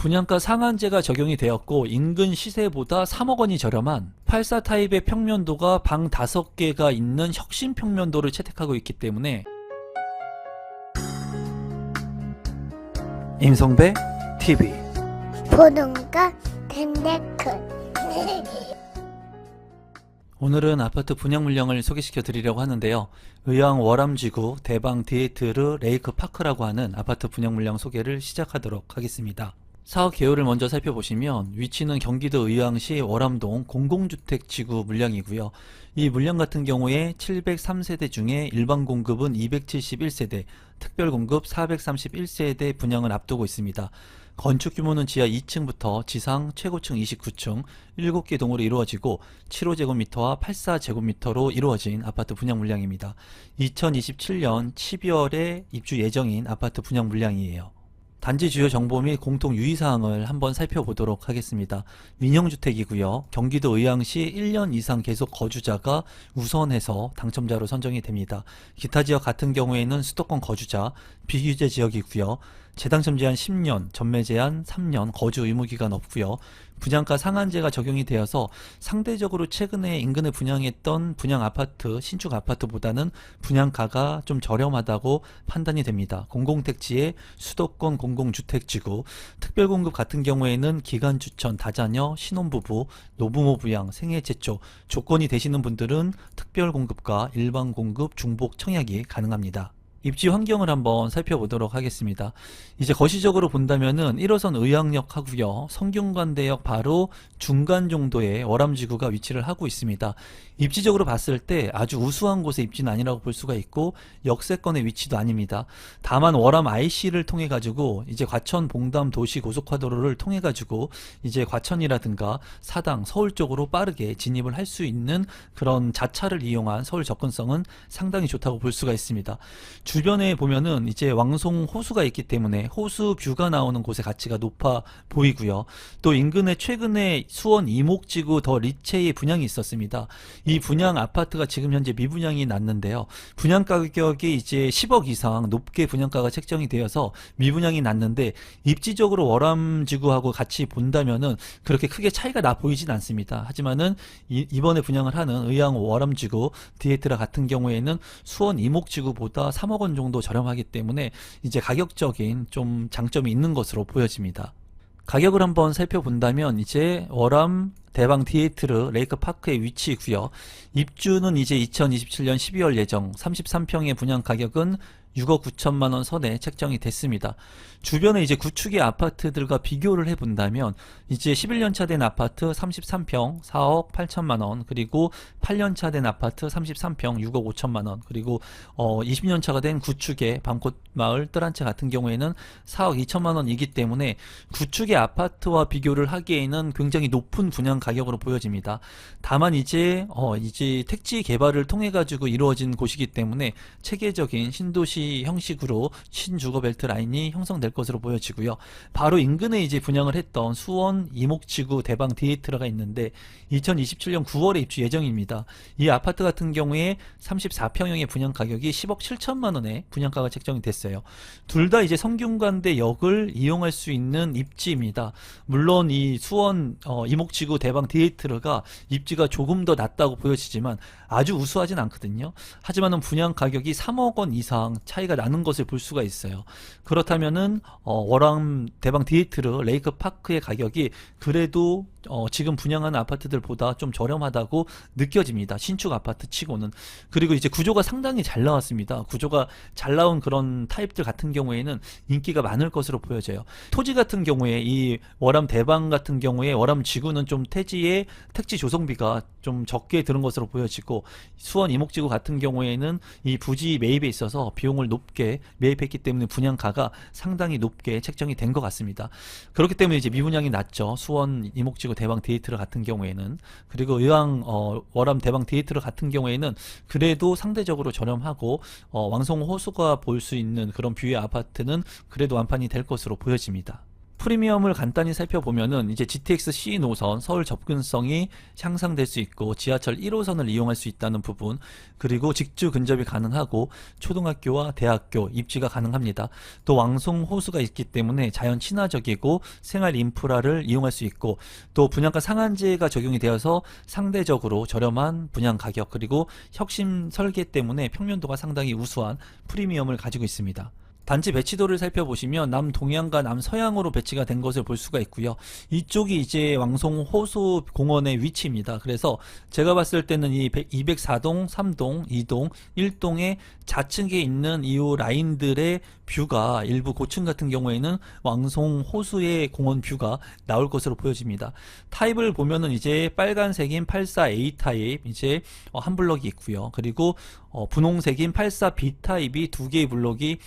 분양가 상한제가 적용이 되었고 인근 시세보다 3억 원이 저렴한 84 타입의 평면도가 방 5개가 있는 혁신 평면도를 채택하고 있기 때문에 임성배 TV 보동과 덴데크 오늘은 아파트 분양 물량을 소개시켜 드리려고 하는데요. 의왕 월암지구 대방 디에트르 레이크 파크라고 하는 아파트 분양 물량 소개를 시작하도록 하겠습니다. 사업 개요를 먼저 살펴보시면 위치는 경기도 의왕시 월암동 공공주택지구 물량이고요. 이 물량 같은 경우에 703세대 중에 일반 공급은 271세대, 특별 공급 431세대 분양을 앞두고 있습니다. 건축 규모는 지하 2층부터 지상 최고층 29층 7개 동으로 이루어지고 75제곱미터와 84제곱미터로 이루어진 아파트 분양 물량입니다. 2027년 12월에 입주 예정인 아파트 분양 물량이에요. 단지 주요 정보 및 공통 유의사항을 한번 살펴보도록 하겠습니다. 민영주택이고요. 경기도 의왕시 1년 이상 계속 거주자가 우선해서 당첨자로 선정이 됩니다. 기타 지역 같은 경우에는 수도권 거주자, 비규제 지역이고요. 재당첨 제한 10년, 전매 제한 3년, 거주 의무기간 없고요. 분양가 상한제가 적용이 되어서 상대적으로 최근에 인근에 분양했던 분양 아파트, 신축 아파트보다는 분양가가 좀 저렴하다고 판단이 됩니다. 공공택지의 수도권 공공주택지구, 특별공급 같은 경우에는 기간추천, 다자녀, 신혼부부, 노부모 부양, 생애 최초, 조건이 되시는 분들은 특별공급과 일반공급, 중복 청약이 가능합니다. 입지 환경을 한번 살펴보도록 하겠습니다. 이제 거시적으로 본다면은 1호선 의왕역 하고요. 성균관대역 바로 중간 정도의 월암지구가 위치를 하고 있습니다. 입지적으로 봤을 때 아주 우수한 곳의 입지는 아니라고 볼 수가 있고 역세권의 위치도 아닙니다. 다만 월암 IC를 통해 가지고 이제 과천 봉담 도시 고속화도로를 통해 가지고 이제 과천이라든가 사당, 서울 쪽으로 빠르게 진입을 할 수 있는 그런 자차를 이용한 서울 접근성은 상당히 좋다고 볼 수가 있습니다. 주변에 보면은 이제 왕송 호수가 있기 때문에 호수 뷰가 나오는 곳의 가치가 높아 보이고요. 또 인근에 최근에 수원 이목지구 더 리체의 분양이 있었습니다. 이 분양 아파트가 지금 현재 미분양이 났는데요. 분양 가격이 이제 10억 이상 높게 분양가가 책정이 되어서 미분양이 났는데 입지적으로 월암지구하고 같이 본다면은 그렇게 크게 차이가 나 보이진 않습니다. 하지만은 이번에 분양을 하는 의왕 월암지구 디에트라 같은 경우에는 수원 이목지구보다 3억 원 정도 저렴하기 때문에 이제 가격적인 좀 장점이 있는 것으로 보여집니다. 가격을 한번 살펴본다면 이제 월암 대방 디에트르 레이크 파크의 위치이고요. 입주는 이제 2027년 12월 예정 33평의 분양 가격은 6억 9천만 원 선에 책정이 됐습니다. 주변에 이제 구축의 아파트들과 비교를 해본다면 이제 11년차 된 아파트 33평 4억 8천만 원, 그리고 8년차 된 아파트 33평 6억 5천만 원, 그리고 20년차가 된 구축의 밤꽃마을 뜰한채 같은 경우에는 4억 2천만 원이기 때문에 구축의 아파트와 비교를 하기에는 굉장히 높은 분양 가격으로 보여집니다. 다만 이제 택지 개발을 통해 가지고 이루어진 곳이기 때문에 체계적인 신도시 형식으로 신주거벨트 라인이 형성될 것으로 보여지고요. 바로 인근에 이제 분양을 했던 수원 이목지구 대방 디에트라가 있는데 2027년 9월에 입주 예정입니다. 이 아파트 같은 경우에 34평형의 분양 가격이 10억 7천만 원에 분양가가 책정이 됐어요. 둘 다 이제 성균관대역을 이용할 수 있는 입지입니다. 물론 이 수원 이목지구 대방 디에트라가 입지가 조금 더 낮다고 보여지지만 아주 우수하진 않거든요. 하지만은 분양 가격이 3억 원 이상 차이가 나는 것을 볼 수가 있어요. 그렇다면은 월암 대방 디에트르 레이크 파크의 가격이 그래도 지금 분양하는 아파트들보다 좀 저렴하다고 느껴집니다. 신축 아파트 치고는. 그리고 이제 구조가 상당히 잘 나왔습니다. 구조가 잘 나온 그런 타입들 같은 경우에는 인기가 많을 것으로 보여져요. 토지 같은 경우에 이 월암 대방 같은 경우에 월암 지구는 좀 택지 조성비가 좀 적게 드는 것으로 보여지고 수원 이목지구 같은 경우에는 이 부지 매입에 있어서 비용을 높게 매입했기 때문에 분양가가 상당히 높게 책정이 된 것 같습니다. 그렇기 때문에 이제 미분양이 낮죠. 수원 이목지구 대방 디에트르 같은 경우에는. 그리고 의왕 월암 대방 디에트르 같은 경우에는 그래도 상대적으로 저렴하고 왕송 호수가 볼 수 있는 그런 뷰의 아파트는 그래도 완판이 될 것으로 보여집니다. 프리미엄을 간단히 살펴보면은 이제 GTX-C 노선 서울 접근성이 향상될 수 있고 지하철 1호선을 이용할 수 있다는 부분, 그리고 직주 근접이 가능하고 초등학교와 대학교 입지가 가능합니다. 또 왕송 호수가 있기 때문에 자연 친화적이고 생활 인프라를 이용할 수 있고, 또 분양가 상한제가 적용이 되어서 상대적으로 저렴한 분양 가격, 그리고 혁신 설계 때문에 평면도가 상당히 우수한 프리미엄을 가지고 있습니다. 단지 배치도를 살펴보시면 남동향과 남서향으로 배치가 된 것을 볼 수가 있고요. 이쪽이 이제 왕송 호수 공원의 위치입니다. 그래서 제가 봤을 때는 이 204동, 3동, 2동, 1동의 좌측에 있는 이 라인들의 뷰가 일부 고층 같은 경우에는 왕송 호수의 공원 뷰가 나올 것으로 보여집니다. 타입을 보면은 이제 빨간색인 84A 타입 이제 한 블럭이 있고요. 그리고 분홍색인 84B 타입이 두 개의 블럭이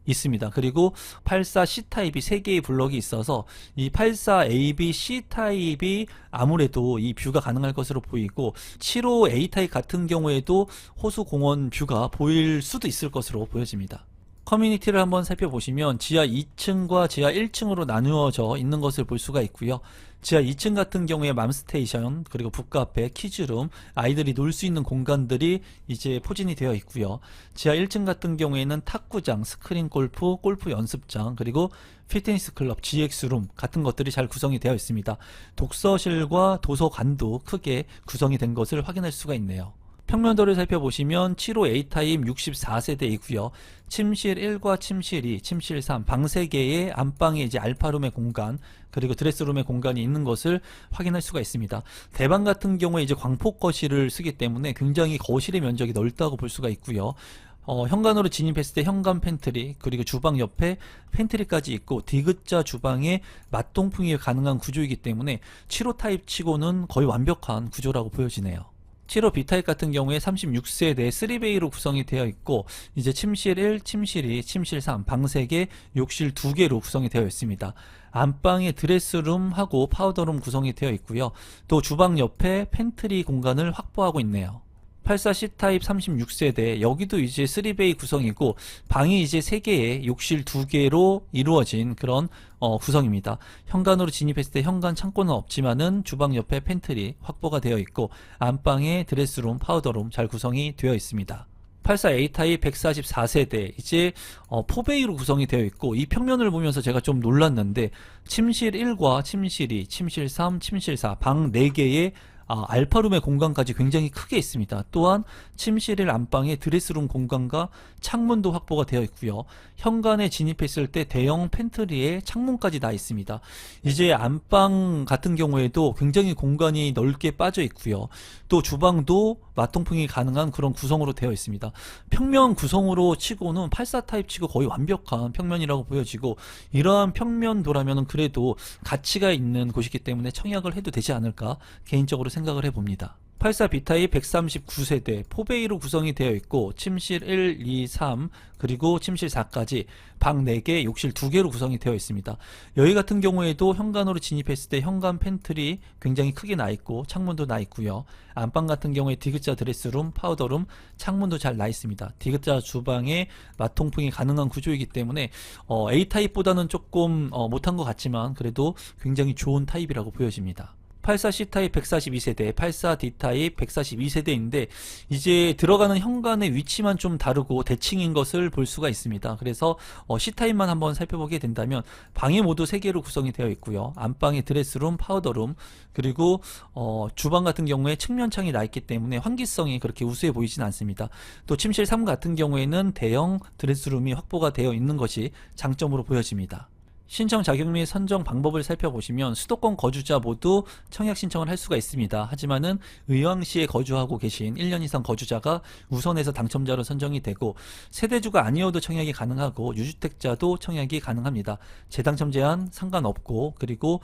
있습니다. 그리고 84C 타입이 3개의 블럭이 있어서 이 84AB C 타입이 아무래도 이 뷰가 가능할 것으로 보이고, 75A 타입 같은 경우에도 호수 공원 뷰가 보일 수도 있을 것으로 보여집니다. 커뮤니티를 한번 살펴보시면 지하 2층과 지하 1층으로 나누어져 있는 것을 볼 수가 있고요. 지하 2층 같은 경우에 맘스테이션, 그리고 북카페, 키즈룸, 아이들이 놀 수 있는 공간들이 이제 포진이 되어 있고요. 지하 1층 같은 경우에는 탁구장, 스크린 골프, 골프 연습장, 그리고 피트니스 클럽, GX룸 같은 것들이 잘 구성이 되어 있습니다. 독서실과 도서관도 크게 구성이 된 것을 확인할 수가 있네요. 평면도를 살펴보시면 75A 타입 64세대이고요. 침실 1과 침실 2, 침실 3, 방 3개의 안방에 이제 알파룸의 공간, 그리고 드레스룸의 공간이 있는 것을 확인할 수가 있습니다. 대방 같은 경우에 이제 광폭 거실을 쓰기 때문에 굉장히 거실의 면적이 넓다고 볼 수가 있고요. 현관으로 진입했을 때 현관 팬트리, 그리고 주방 옆에 팬트리까지 있고 디귿자 주방에 맞동풍이 가능한 구조이기 때문에 7호 타입 치고는 거의 완벽한 구조라고 보여지네요. 7호 B타입 같은 경우에 36세대 3베이로 구성이 되어 있고, 이제 침실 1, 침실 2, 침실 3, 방 3개, 욕실 2개로 구성이 되어 있습니다. 안방에 드레스룸하고 파우더룸 구성이 되어 있고요. 또 주방 옆에 팬트리 공간을 확보하고 있네요. 84C 타입 36세대, 여기도 이제 3베이 구성이고 방이 이제 3개에 욕실 2개로 이루어진 그런 구성입니다. 현관으로 진입했을 때 현관 창고는 없지만은 주방 옆에 팬트리 확보가 되어 있고, 안방에 드레스룸, 파우더룸 잘 구성이 되어 있습니다. 84A 타입 144세대 이제 4베이로 구성이 되어 있고, 이 평면을 보면서 제가 좀 놀랐는데 침실 1과 침실 2, 침실 3, 침실 4, 방 4개의 알파룸의 공간까지 굉장히 크게 있습니다. 또한 침실 1 안방에 드레스룸 공간과 창문도 확보가 되어 있고요. 현관에 진입했을 때 대형 팬트리에 창문까지 다 있습니다. 이제 안방 같은 경우에도 굉장히 공간이 넓게 빠져 있고요. 또 주방도 마통풍이 가능한 그런 구성으로 되어 있습니다. 평면 구성으로 치고는 84 타입 치고 거의 완벽한 평면이라고 보여지고, 이러한 평면도라면 그래도 가치가 있는 곳이기 때문에 청약을 해도 되지 않을까 개인적으로 생각을 해봅니다. 84B 타입 139세대 4베이로 구성이 되어 있고, 침실 1, 2, 3 그리고 침실 4까지 방 4개, 욕실 2개로 구성이 되어 있습니다. 여기 같은 경우에도 현관으로 진입했을 때 현관 팬트리 굉장히 크게 나 있고 창문도 나 있고요. 안방 같은 경우에 디귿자 드레스룸, 파우더룸, 창문도 잘 나 있습니다. 디귿자 주방에 마통풍이 가능한 구조이기 때문에 A타입보다는 조금 못한 것 같지만 그래도 굉장히 좋은 타입이라고 보여집니다. 84C 타입 142세대, 84D 타입 142세대인데 이제 들어가는 현관의 위치만 좀 다르고 대칭인 것을 볼 수가 있습니다. 그래서 C 타입만 한번 살펴보게 된다면 방이 모두 3개로 구성이 되어 있고요. 안방에 드레스룸, 파우더룸, 그리고 주방 같은 경우에 측면창이 나 있기 때문에 환기성이 그렇게 우수해 보이진 않습니다. 또 침실 3 같은 경우에는 대형 드레스룸이 확보가 되어 있는 것이 장점으로 보여집니다. 신청 자격 및 선정 방법을 살펴보시면 수도권 거주자 모두 청약 신청을 할 수가 있습니다. 하지만은 의왕시에 거주하고 계신 1년 이상 거주자가 우선해서 당첨자로 선정이 되고, 세대주가 아니어도 청약이 가능하고 유주택자도 청약이 가능합니다. 재당첨 제한 상관없고, 그리고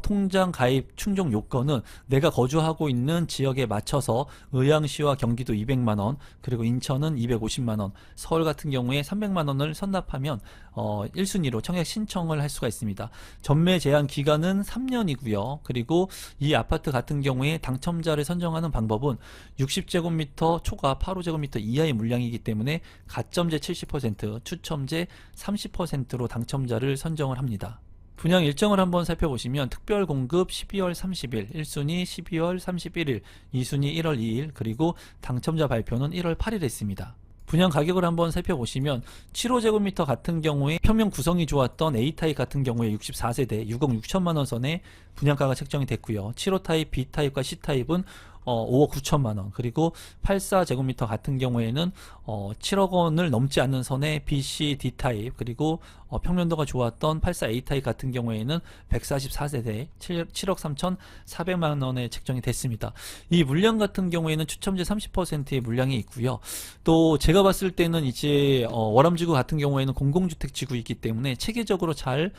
통장 가입 충족 요건은 내가 거주하고 있는 지역에 맞춰서 의왕시와 경기도 200만원, 그리고 인천은 250만원, 서울 같은 경우에 300만원을 선납하면 1순위로 청약 신청을 할 수가 있습니다. 전매 제한 기간은 3년이고요. 그리고 이 아파트 같은 경우에 당첨자를 선정하는 방법은 60제곱미터 초과 8호제곱미터 이하의 물량이기 때문에 가점제 70%, 추첨제 30%로 당첨자를 선정을 합니다. 분양 일정을 한번 살펴보시면 특별 공급 12월 30일, 1순위 12월 31일, 2순위 1월 2일, 그리고 당첨자 발표는 1월 8일에 있습니다. 분양 가격을 한번 살펴보시면 7호제곱미터 같은 경우에 평면 구성이 좋았던 A타입 같은 경우에 64세대 6억 6천만원 선에 분양가가 책정이 됐고요. 7호타입, B타입과 C타입은 5억 9천만원, 그리고 84제곱미터 같은 경우에는 7억 원을 넘지 않는 선에 B, C, D타입, 그리고 평면도가 좋았던 84A타입 같은 경우에는 144세대 7억 3,400만원에 책정이 됐습니다. 이 물량 같은 경우에는 추첨제 30%의 물량이 있고요. 또 제가 봤을 때는 이제 월암지구 같은 경우에는 공공주택지구이기 때문에 체계적으로 잘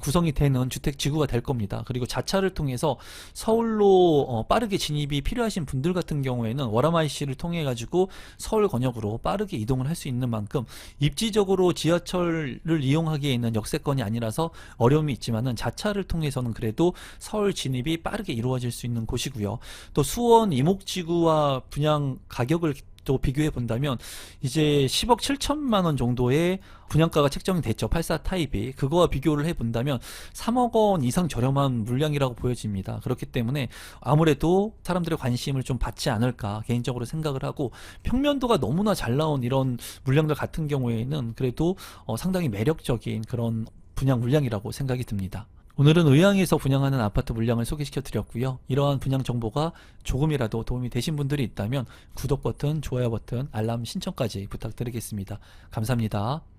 구성이 되는 주택지구가 될 겁니다. 그리고 자차를 통해서 서울로 빠르게 진입이 필요하신 분들 같은 경우에는 월암 IC를 통해 가지고 서울 권역으로 빠르게 이동을 할 수 있는 만큼 입지적으로 지하철을 이용하기에는 역세권이 아니라서 어려움이 있지만은 자차를 통해서는 그래도 서울 진입이 빠르게 이루어질 수 있는 곳이고요. 또 수원 이목지구와 분양 가격을 또 비교해 본다면 이제 10억 7천만 원 정도의 분양가가 책정이 됐죠. 84 타입이. 그거와 비교를 해 본다면 3억 원 이상 저렴한 물량이라고 보여집니다. 그렇기 때문에 아무래도 사람들의 관심을 좀 받지 않을까 개인적으로 생각을 하고, 평면도가 너무나 잘 나온 이런 물량들 같은 경우에는 그래도 상당히 매력적인 그런 분양 물량이라고 생각이 듭니다. 오늘은 의왕에서 분양하는 아파트 물량을 소개시켜 드렸고요. 이러한 분양 정보가 조금이라도 도움이 되신 분들이 있다면 구독 버튼, 좋아요 버튼, 알람 신청까지 부탁드리겠습니다. 감사합니다.